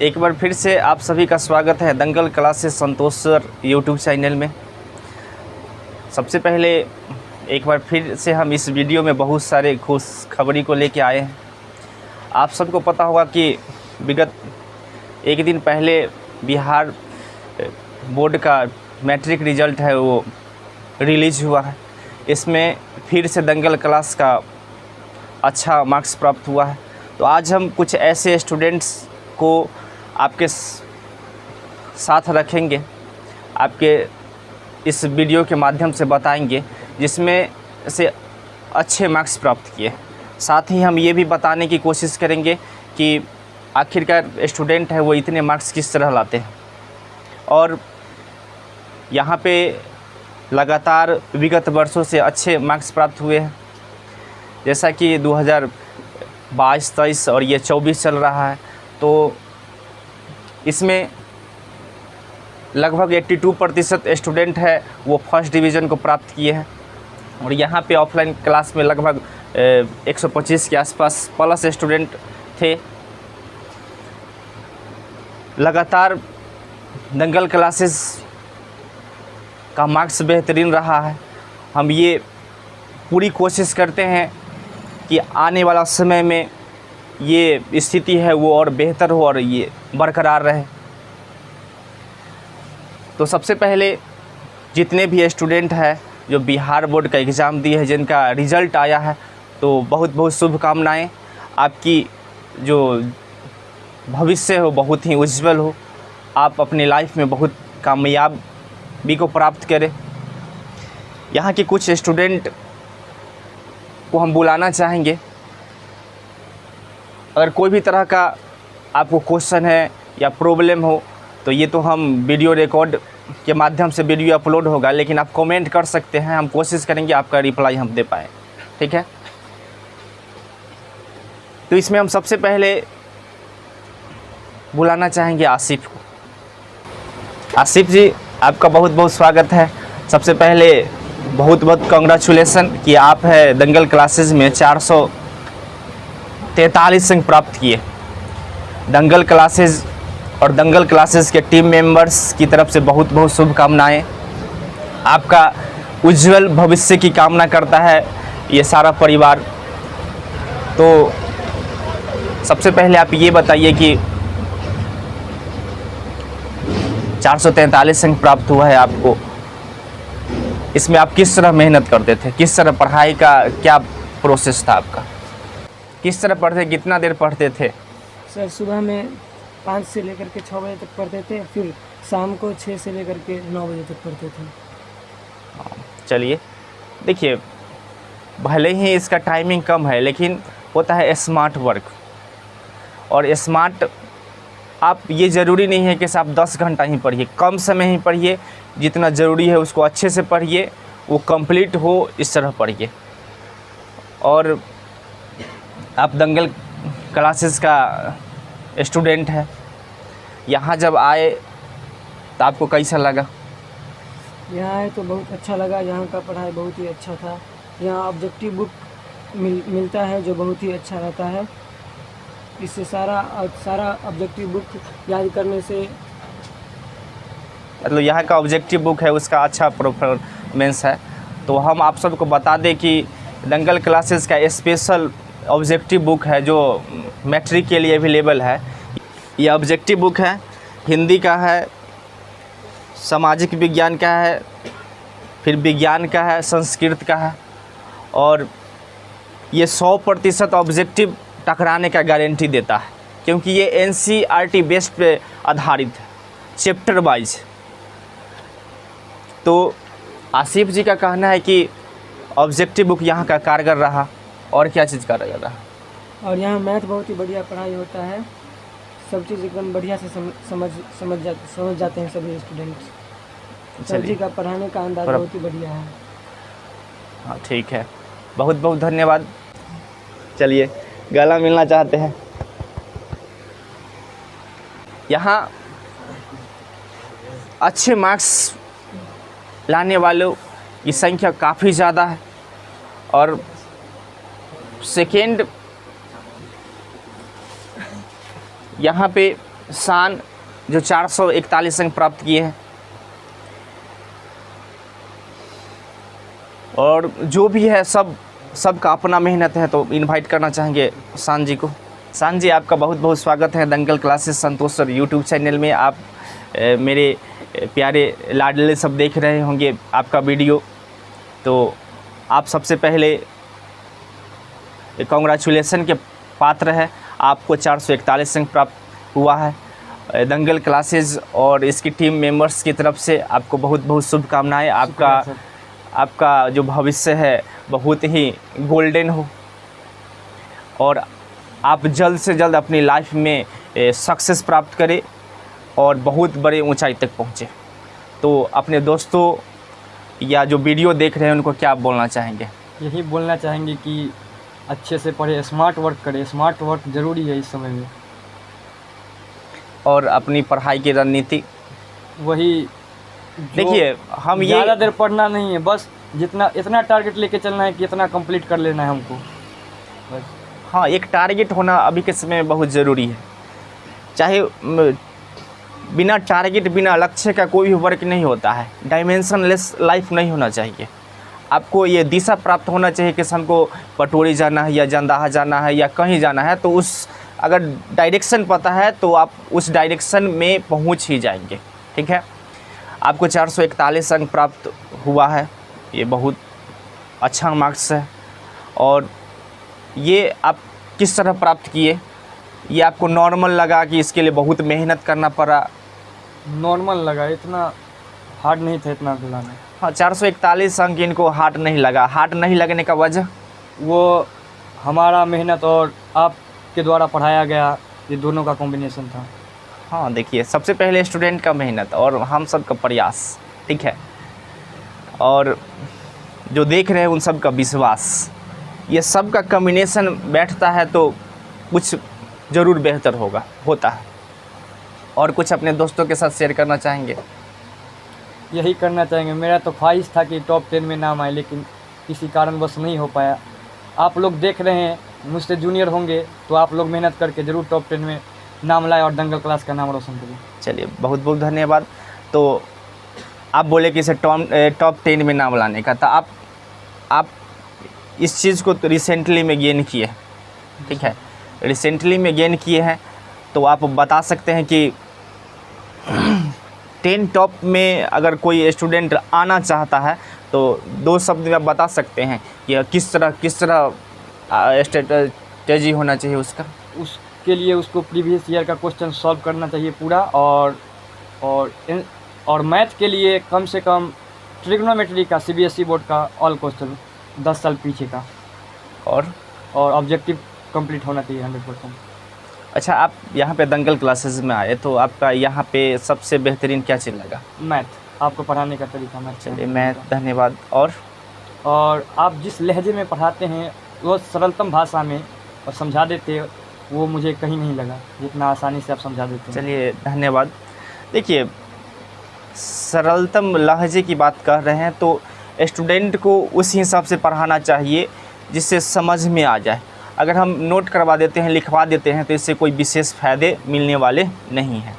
एक बार फिर से आप सभी का स्वागत है दंगल क्लासेस संतोष सर यूट्यूब चैनल में। सबसे पहले एक बार फिर से हम इस वीडियो में बहुत सारे खुश खबरी को लेके आए हैं। आप सबको पता होगा कि विगत एक दिन पहले बिहार बोर्ड का मैट्रिक रिजल्ट है वो रिलीज़ हुआ है। इसमें फिर से दंगल क्लास का अच्छा मार्क्स प्राप्त हुआ है। तो आज हम कुछ ऐसे स्टूडेंट्स को आपके साथ रखेंगे, आपके इस वीडियो के माध्यम से बताएंगे जिसमें से अच्छे मार्क्स प्राप्त किए। साथ ही हम ये भी बताने की कोशिश करेंगे कि आखिरकार स्टूडेंट है वो इतने मार्क्स किस तरह लाते हैं। और यहाँ पे लगातार विगत वर्षों से अच्छे मार्क्स प्राप्त हुए हैं, जैसा कि 2022-23 और ये 24 चल रहा है। तो इसमें लगभग 82% स्टूडेंट है वो फर्स्ट डिवीज़न को प्राप्त किए हैं। और यहाँ पे ऑफलाइन क्लास में लगभग 125 के आसपास प्लस स्टूडेंट थे। लगातार दंगल क्लासेस का मार्क्स बेहतरीन रहा है। हम ये पूरी कोशिश करते हैं कि आने वाला समय में ये स्थिति है वो और बेहतर हो और ये बरकरार रहे। तो सबसे पहले जितने भी स्टूडेंट हैं जो बिहार बोर्ड का एग्ज़ाम दिए हैं, जिनका रिज़ल्ट आया है, तो बहुत बहुत शुभकामनाएं। आपकी जो भविष्य हो बहुत ही उज्जवल हो, आप अपनी लाइफ में बहुत कामयाबी को प्राप्त करें। यहाँ के कुछ स्टूडेंट को हम बुलाना चाहेंगे। अगर कोई भी तरह का आपको क्वेश्चन है या प्रॉब्लम हो तो ये तो हम वीडियो रिकॉर्ड के माध्यम से वीडियो अपलोड होगा, लेकिन आप कमेंट कर सकते हैं। हम कोशिश करेंगे आपका रिप्लाई हम दे पाएँ, ठीक है। तो इसमें हम सबसे पहले बुलाना चाहेंगे आसिफ को। आसिफ जी, आपका बहुत बहुत स्वागत है। सबसे पहले बहुत बहुत कांग्रेचुलेसन कि आप है दंगल क्लासेस में 443 अंक प्राप्त किए। दंगल क्लासेस और दंगल क्लासेस के टीम मेंबर्स की तरफ से बहुत बहुत शुभकामनाएं। आपका उज्जवल भविष्य की कामना करता है ये सारा परिवार। तो सबसे पहले आप ये बताइए कि 443 अंक प्राप्त हुआ है आपको, इसमें आप किस तरह मेहनत करते थे, किस तरह पढ़ाई का क्या प्रोसेस था आपका, किस तरह पढ़ते, कितना देर पढ़ते थे? सर सुबह में 5 से लेकर के 6 बजे तक पढ़ते थे, फिर शाम को 6 से लेकर के 9 बजे तक पढ़ते थे। चलिए, देखिए भले ही इसका टाइमिंग कम है लेकिन होता है स्मार्ट वर्क। और स्मार्ट, आप ये ज़रूरी नहीं है कि आप 10 घंटा ही पढ़िए, कम समय ही पढ़िए, जितना ज़रूरी है उसको अच्छे से पढ़िए, वो कंप्लीट हो इस तरह पढ़िए। और आप दंगल क्लासेस का स्टूडेंट है, यहाँ जब आए तो आपको कैसा लगा? यहाँ आए तो बहुत अच्छा लगा। यहाँ का पढ़ाई बहुत ही अच्छा था। यहाँ ऑब्जेक्टिव बुक मिलता है जो बहुत ही अच्छा रहता है। इससे सारा ऑब्जेक्टिव बुक याद करने से, मतलब यहाँ का ऑब्जेक्टिव बुक है उसका अच्छा परफॉर्मेंस है। तो हम आप सबको बता दें कि दंगल क्लासेस का स्पेशल ऑब्जेक्टिव बुक है जो मैट्रिक के लिए अवेलेबल है। यह ऑब्जेक्टिव बुक है, हिंदी का है, सामाजिक विज्ञान का है, फिर विज्ञान का है, संस्कृत का है। और ये 100% ऑब्जेक्टिव टकराने का गारंटी देता है, क्योंकि ये NCERT बेस्ड पे आधारित है, चैप्टर वाइज। तो आसिफ जी का कहना है कि ऑब्जेक्टिव बुक यहाँ का कारगर रहा। और क्या चीज़ कारगर रहा? और यहाँ मैथ बहुत ही बढ़िया पढ़ाई होता है। सब चीज़ एकदम बढ़िया से समझ जाते हैं सभी स्टूडेंट्स। सर जी का पढ़ाने का अंदाज़ बहुत ही बढ़िया है। हाँ, ठीक है, बहुत बहुत धन्यवाद। चलिए, गला मिलना चाहते हैं। यहाँ अच्छे मार्क्स लाने वालों की संख्या काफ़ी ज़्यादा है। और सेकेंड यहाँ पे शान जो 441 अंक प्राप्त किए हैं। और जो भी है सबका अपना मेहनत है, तो इनवाइट करना चाहेंगे शान जी को। शान जी, आपका बहुत बहुत स्वागत है दंगल क्लासेस संतोष सर यूट्यूब चैनल में। आप मेरे प्यारे लाडले सब देख रहे होंगे आपका वीडियो, तो आप सबसे पहले कॉन्ग्रेचुलेसन के पात्र है। आपको 441 अंक प्राप्त हुआ है। दंगल क्लासेस और इसकी टीम मेंबर्स की तरफ से आपको बहुत बहुत शुभकामनाएं। आपका जो भविष्य है बहुत ही गोल्डन हो और आप जल्द से जल्द अपनी लाइफ में सक्सेस प्राप्त करें और बहुत बड़े ऊंचाई तक पहुँचे। तो अपने दोस्तों या जो वीडियो देख रहे हैं उनको क्या बोलना चाहेंगे? यही बोलना चाहेंगे कि अच्छे से पढ़े, स्मार्ट वर्क करें। स्मार्ट वर्क ज़रूरी है इस समय में। और अपनी पढ़ाई की रणनीति वही, देखिए हम ये ज़्यादा देर पढ़ना नहीं है, बस इतना टारगेट लेके चलना है कि इतना कंप्लीट कर लेना है हमको बस। हाँ, एक टारगेट होना अभी के समय में बहुत ज़रूरी है। चाहे बिना टारगेट बिना लक्ष्य का कोई भी वर्क नहीं होता है। डायमेंशनलेस लाइफ नहीं होना चाहिए। आपको ये दिशा प्राप्त होना चाहिए कि हमको पटोरी जाना है या जंदाहा जाना है या कहीं जाना है, तो उस अगर डायरेक्शन पता है तो आप उस डायरेक्शन में पहुंच ही जाएंगे। ठीक है, आपको 441 अंक प्राप्त हुआ है, ये बहुत अच्छा मार्क्स है। और ये आप किस तरह प्राप्त किए? ये आपको नॉर्मल लगा कि इसके लिए बहुत मेहनत करना पड़ा? नॉर्मल लगा, इतना हार्ड नहीं था इतना दिलाना। हाँ, 441 अंक इनको हार्ड नहीं लगा। हार्ड नहीं लगने का वजह? वो हमारा मेहनत और आपके द्वारा पढ़ाया गया, ये दोनों का कॉम्बिनेशन था। हाँ, देखिए सबसे पहले स्टूडेंट का मेहनत और हम सब का प्रयास, ठीक है, और जो देख रहे हैं उन सब का विश्वास, ये सब का कॉम्बिनेशन बैठता है तो कुछ ज़रूर बेहतर होता है। और कुछ अपने दोस्तों के साथ शेयर करना चाहेंगे? यही करना चाहेंगे, मेरा तो ख्वाहिश था कि टॉप 10 में नाम आए, लेकिन किसी कारणवश नहीं हो पाया। आप लोग देख रहे हैं, मुझसे जूनियर होंगे, तो आप लोग मेहनत करके ज़रूर टॉप 10 में नाम लाए और दंगल क्लास का नाम रोशन करिए। चलिए, बहुत बहुत धन्यवाद। तो आप बोले कि इसे टॉप 10 में नाम लाने का था। आप इस चीज़ को तो रिसेंटली में गेन किए, ठीक है, रिसेंटली में गेन किए हैं, तो आप बता सकते हैं कि 10 टॉप में अगर कोई स्टूडेंट आना चाहता है तो 2 शब्द में आप बता सकते हैं कि किस तरह स्ट्रेटजी होना चाहिए उसका? उसके लिए उसको प्रीवियस ईयर का क्वेश्चन सॉल्व करना चाहिए पूरा, और मैथ के लिए कम से कम ट्रिग्नोमेट्री का सीबीएसई बोर्ड का ऑल क्वेश्चन 10 साल पीछे का, और ऑब्जेक्टिव कंप्लीट होना चाहिए 100%। अच्छा, आप यहाँ पे दंगल क्लासेस में आए तो आपका यहाँ पे सबसे बेहतरीन क्या चीज़ लगा? मैथ, आपको पढ़ाने का तरीका मैथ। चलिए, मैथ, धन्यवाद। और आप जिस लहजे में पढ़ाते हैं वो सरलतम भाषा में और समझा देते हैं, वो मुझे कहीं नहीं लगा जितना आसानी से आप समझा देते हैं। चलिए, धन्यवाद। देखिए, सरलतम लहजे की बात कर रहे हैं तो स्टूडेंट को उस हिसाब से पढ़ाना चाहिए जिससे समझ में आ जाए। अगर हम नोट करवा देते हैं, लिखवा देते हैं, तो इससे कोई विशेष फ़ायदे मिलने वाले नहीं हैं।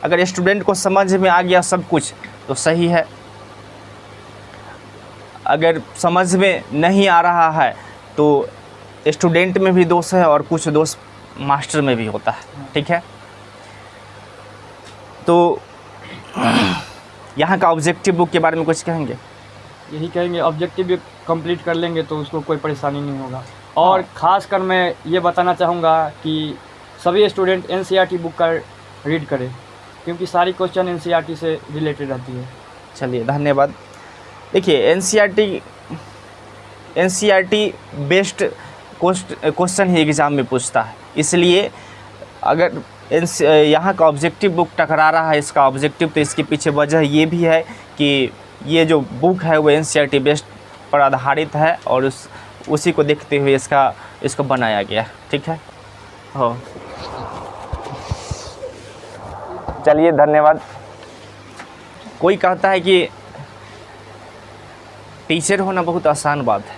अगर स्टूडेंट को समझ में आ गया सब कुछ तो सही है। अगर समझ में नहीं आ रहा है तो स्टूडेंट में भी दोष है और कुछ दोष मास्टर में भी होता है। ठीक है, तो यहाँ का ऑब्जेक्टिव बुक के बारे में कुछ कहेंगे? यही कहेंगे, ऑब्जेक्टिव कंप्लीट कर लेंगे तो उसको कोई परेशानी नहीं होगा। और ख़ासकर मैं ये बताना चाहूँगा कि सभी स्टूडेंट एनसीईआरटी बुक का रीड करें, क्योंकि सारी क्वेश्चन एनसीईआरटी से रिलेटेड रहती है। चलिए, धन्यवाद। देखिए, एनसीईआरटी बेस्ड क्वेश्चन ही एग्ज़ाम में पूछता है, इसलिए अगर यहाँ का ऑब्जेक्टिव बुक टकरा रहा है इसका ऑब्जेक्टिव, तो इसके पीछे वजह ये भी है कि ये जो बुक है वो एनसीईआरटी बेस्ड पर आधारित है और उसी को देखते हुए इसको बनाया गया। ठीक है, हो, चलिए, धन्यवाद। कोई कहता है कि टीचर होना बहुत आसान बात है,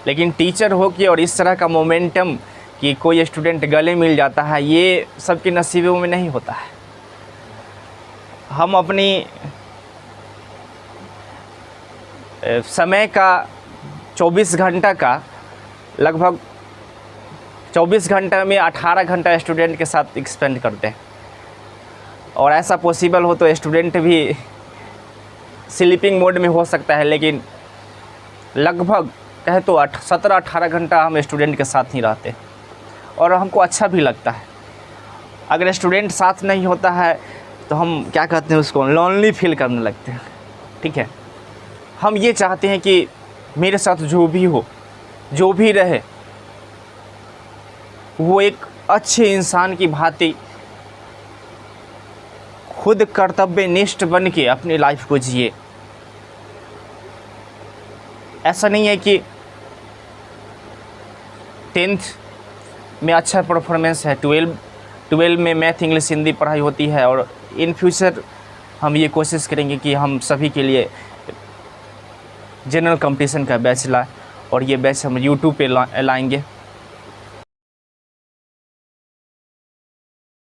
लेकिन टीचर हो के और इस तरह का मोमेंटम कि कोई स्टूडेंट गले मिल जाता है, ये सबके नसीबों में नहीं होता है। हम अपनी समय का 24 घंटा का लगभग 24 घंटे में 18 घंटा स्टूडेंट के साथ एक्सपेंड करते हैं। और ऐसा पॉसिबल हो तो स्टूडेंट भी स्लीपिंग मोड में हो सकता है, लेकिन लगभग कहे तो 17-18 घंटा हम स्टूडेंट के साथ ही रहते हैं और हमको अच्छा भी लगता है। अगर स्टूडेंट साथ नहीं होता है तो हम क्या कहते हैं उसको, लोनली फील करने लगते हैं। ठीक है, हम ये चाहते हैं कि मेरे साथ जो भी हो, जो भी रहे, वो एक अच्छे इंसान की भांति खुद कर्तव्यनिष्ठ बन के अपनी लाइफ को जिए। ऐसा नहीं है कि 10th में अच्छा परफॉर्मेंस है, 12 में मैथ इंग्लिश हिंदी पढ़ाई होती है, और इन फ्यूचर हम ये कोशिश करेंगे कि हम सभी के लिए जनरल कंपटीशन का बैच लाएँ, और ये बैच हम यूट्यूब पे लाएंगे।